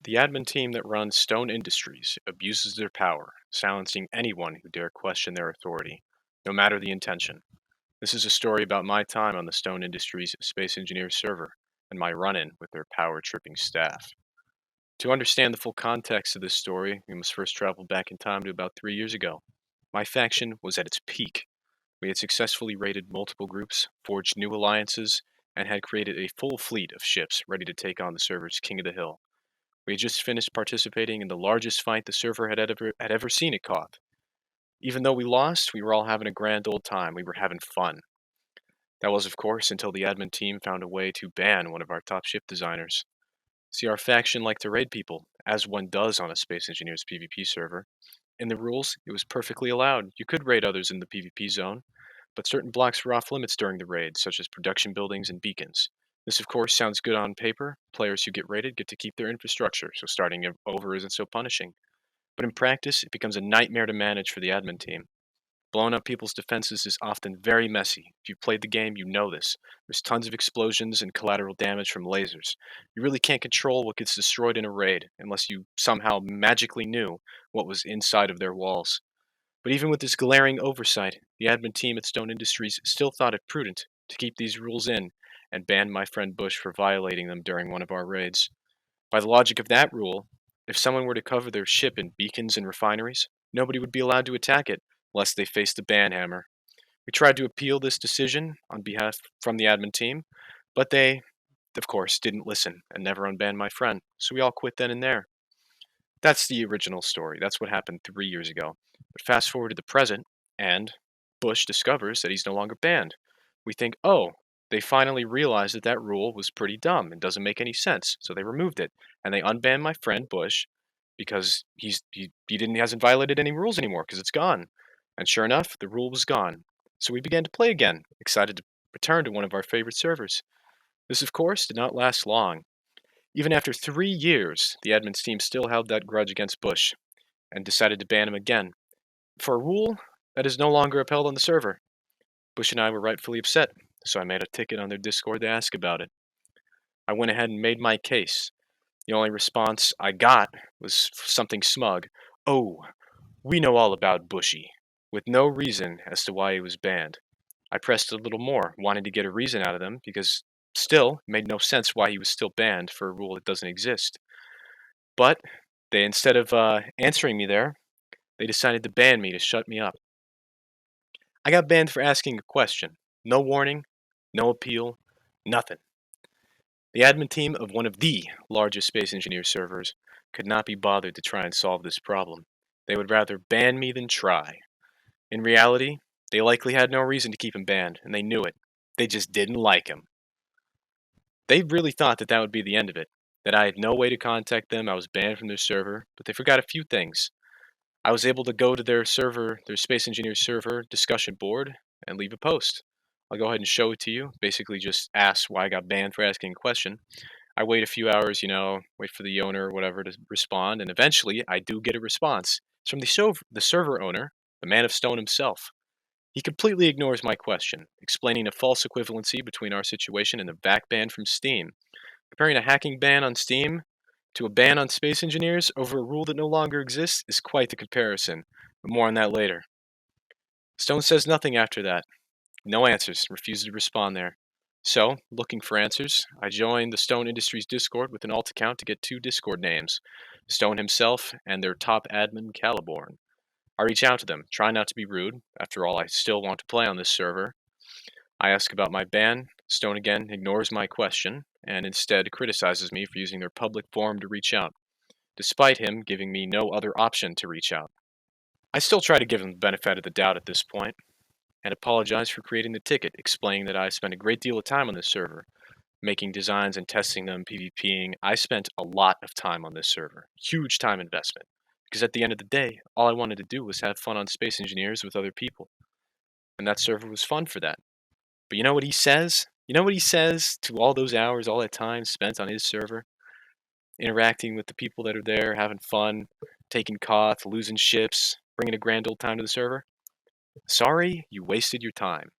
The admin team that runs Stone Industries abuses their power, silencing anyone who dare question their authority, no matter the intention. This is a story about my time on the Stone Industries Space Engineers server and my run in with their power tripping staff. To understand the full context of this story, we must first travel back in time to about 3 years ago. My faction was at its peak. We had successfully raided multiple groups, forged new alliances, and had created a full fleet of ships ready to take on the server's King of the Hill. We had just finished participating in the largest fight the server had ever seen at Koth. Even though we lost, we were all having a grand old time. We were having fun. That was, of course, until the admin team found a way to ban one of our top ship designers. See, our faction liked to raid people, as one does on a Space Engineers PvP server. In the rules, it was perfectly allowed. You could raid others in the PvP zone, but certain blocks were off limits during the raid, such as production buildings and beacons. This, of course, sounds good on paper. Players who get raided get to keep their infrastructure, so starting over isn't so punishing. But in practice, it becomes a nightmare to manage for the admin team. Blowing up people's defenses is often very messy. If you've played the game, you know this. There's tons of explosions and collateral damage from lasers. You really can't control what gets destroyed in a raid unless you somehow magically knew what was inside of their walls. But even with this glaring oversight, the admin team at Stone Industries still thought it prudent to keep these rules in and banned my friend Bush for violating them during one of our raids. By the logic of that rule, if someone were to cover their ship in beacons and refineries, nobody would be allowed to attack it lest they face the ban hammer. We tried to appeal this decision on behalf from the admin team, but they, of course, didn't listen and never unbanned my friend, so we all quit then and there. That's the original story. That's what happened 3 years ago. But fast forward to the present, and Bush discovers that he's no longer banned. We think, oh, they finally realized that that rule was pretty dumb and doesn't make any sense, so they removed it, and they unbanned my friend Bush because he hasn't violated any rules anymore because it's gone. And sure enough, the rule was gone. So we began to play again, excited to return to one of our favorite servers. This, of course, did not last long. Even after 3 years, the admins team still held that grudge against Bush and decided to ban him again for a rule that is no longer upheld on the server. Bush and I were rightfully upset, so I made a ticket on their Discord to ask about it. I went ahead and made my case. The only response I got was something smug. Oh, we know all about Bushy, with no reason as to why he was banned. I pressed a little more, wanting to get a reason out of them, because still, it made no sense why he was still banned for a rule that doesn't exist. But they, instead of answering me there, they decided to ban me to shut me up. I got banned for asking a question. No warning, no appeal, nothing. The admin team of one of the largest Space Engineer servers could not be bothered to try and solve this problem. They would rather ban me than try. In reality, they likely had no reason to keep him banned, and they knew it. They just didn't like him. They really thought that that would be the end of it, that I had no way to contact them, I was banned from their server, but they forgot a few things. I was able to go to their server, their Space Engineer server discussion board, and leave a post. I'll go ahead and show it to you. Basically, just ask why I got banned for asking a question. I wait a few hours, wait for the owner or whatever to respond, and eventually I do get a response. It's from the server owner, the Man of Stone himself. He completely ignores my question, explaining a false equivalency between our situation and the VAC ban from Steam. Comparing a hacking ban on Steam to a ban on Space Engineers over a rule that no longer exists is quite the comparison, but more on that later. Stone says nothing after that. No answers, refuses to respond there. So, looking for answers, I joined the Stone Industries Discord with an alt account to get two Discord names, Stone himself and their top admin, Caliborn. I reach out to them, try not to be rude. After all, I still want to play on this server. I ask about my ban. Stone again ignores my question and instead criticizes me for using their public forum to reach out, despite him giving me no other option to reach out. I still try to give him the benefit of the doubt at this point, and apologize for creating the ticket, explaining that I spent a great deal of time on this server, making designs and testing them, PvPing. I spent a lot of time on this server, huge time investment, because at the end of the day, all I wanted to do was have fun on Space Engineers with other people, and that server was fun for that. But you know what he says? You know what he says to all those hours, all that time spent on his server, interacting with the people that are there, having fun, taking COTH, losing ships, bringing a grand old time to the server? Sorry, you wasted your time.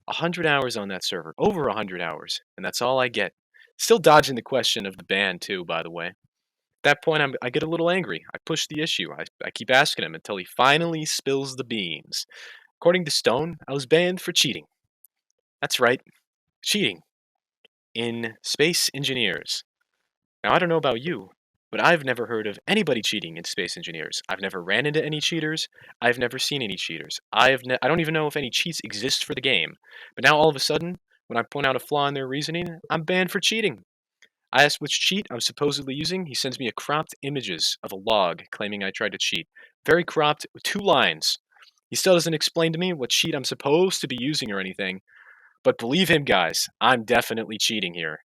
100 hours on that server, over 100 hours, and that's all I get. Still dodging the question of the ban, too, by the way. that point, I get a little angry. I push the issue. I keep asking him until he finally spills the beans. According to Stone, I was banned for cheating. That's right, cheating in Space Engineers. Now, I don't know about you, but I've never heard of anybody cheating in Space Engineers. I've never ran into any cheaters. I've never seen any cheaters. I don't even know if any cheats exist for the game. But now all of a sudden, when I point out a flaw in their reasoning, I'm banned for cheating. I ask which cheat I'm supposedly using. He sends me a cropped images of a log claiming I tried to cheat. Very cropped, with 2 lines. He still doesn't explain to me what cheat I'm supposed to be using or anything. But believe him, guys, I'm definitely cheating here.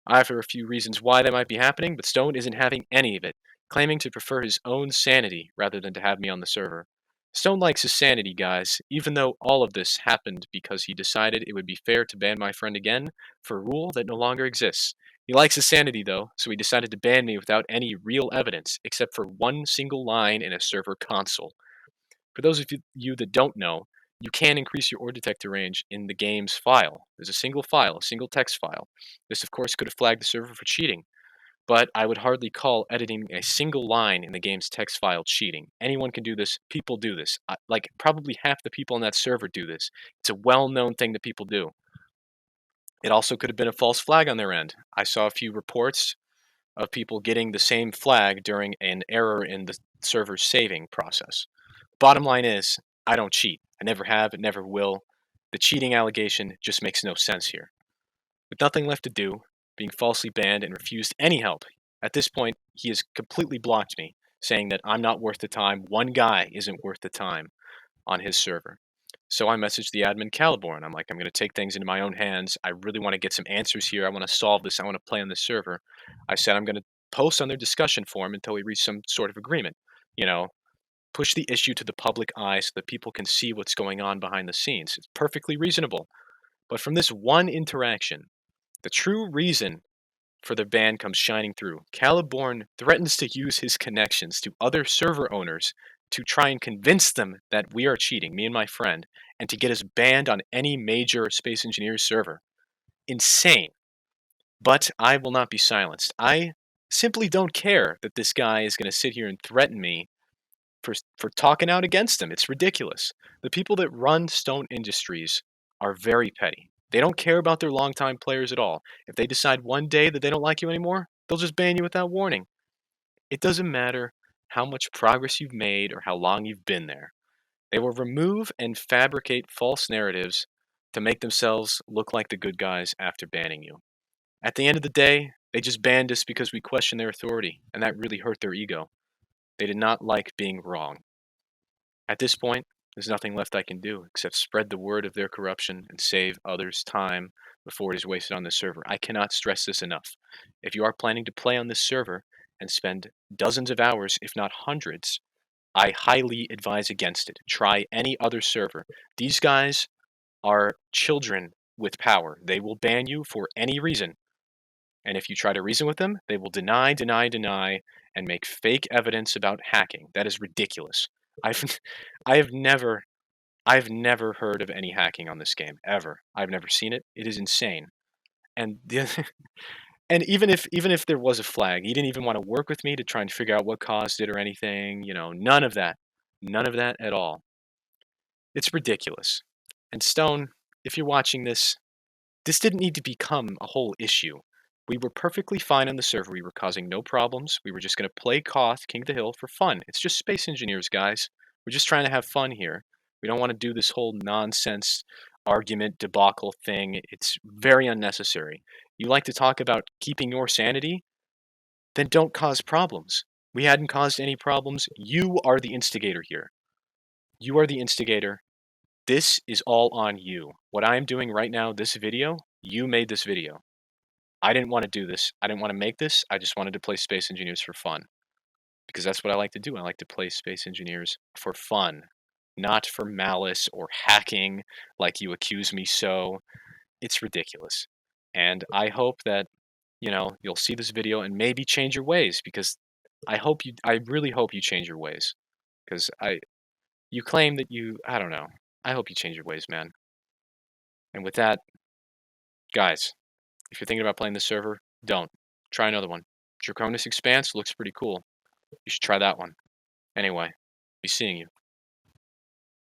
I offer a few reasons why that might be happening, but Stone isn't having any of it, claiming to prefer his own sanity rather than to have me on the server. Stone likes his sanity, guys, even though all of this happened because he decided it would be fair to ban my friend again for a rule that no longer exists. He likes his sanity, though, so he decided to ban me without any real evidence, except for one single line in a server console. For those of you that don't know, you can increase your ore detector range in the game's file. There's a single file, a single text file. This, of course, could have flagged the server for cheating, but I would hardly call editing a single line in the game's text file cheating. Anyone can do this. People do this. Like, probably half the people on that server do this. It's a well-known thing that people do. It also could have been a false flag on their end. I saw a few reports of people getting the same flag during an error in the server's saving process. Bottom line is, I don't cheat. I never have, it never will. The cheating allegation just makes no sense here. With nothing left to do, being falsely banned and refused any help, at this point, he has completely blocked me, saying that I'm not worth the time. One guy isn't worth the time on his server. So I messaged the admin Caliborn. I'm like, I'm going to take things into my own hands. I really want to get some answers here. I want to solve this. I want to play on this server. I said I'm going to post on their discussion forum until we reach some sort of agreement. You know, push the issue to the public eye so that people can see what's going on behind the scenes. It's perfectly reasonable. But from this one interaction, the true reason for the ban comes shining through. Caliborn threatens to use his connections to other server owners to try and convince them that we are cheating, me and my friend, and to get us banned on any major Space Engineers server. Insane. But I will not be silenced. I simply don't care that this guy is going to sit here and threaten me for talking out against him. It's ridiculous. The people that run Stone Industries are very petty. They don't care about their longtime players at all. If they decide one day that they don't like you anymore, they'll just ban you without warning. It doesn't matter how much progress you've made or how long you've been there. They will remove and fabricate false narratives to make themselves look like the good guys after banning you. At the end of the day, they just banned us because we questioned their authority, and that really hurt their ego. They did not like being wrong. At this point, there's nothing left I can do except spread the word of their corruption and save others time before it is wasted on this server. I cannot stress this enough. If you are planning to play on this server and spend dozens of hours, if not hundreds, I highly advise against it. Try any other server. These guys are children with power. They will ban you for any reason. And if you try to reason with them, they will deny, deny, deny, and make fake evidence about hacking. That is ridiculous. I've I have never I've never heard of any hacking on this game ever. I've never seen it. It is insane. And and even if there was a flag, he didn't even want to work with me to try and figure out what caused it or anything, none of that. None of that at all. It's ridiculous. And Stone, if you're watching this didn't need to become a whole issue. We were perfectly fine on the server. We were causing no problems. We were just going to play Koth, King of the Hill, for fun. It's just Space Engineers, guys. We're just trying to have fun here. We don't want to do this whole nonsense argument debacle thing. It's very unnecessary. You like to talk about keeping your sanity? Then don't cause problems. We hadn't caused any problems. You are the instigator here. You are the instigator. This is all on you. What I am doing right now, this video, you made this video. I didn't want to do this. I didn't want to make this. I just wanted to play Space Engineers for fun. Because that's what I like to do. I like to play Space Engineers for fun, not for malice or hacking like you accuse me so. It's ridiculous. And I hope that, you'll see this video and maybe change your ways because I really hope you change your ways. Because you claim that I don't know. I hope you change your ways, man. And with that, guys, if you're thinking about playing this server, don't. Try another one. Draconis Expanse looks pretty cool. You should try that one. Anyway, be seeing you.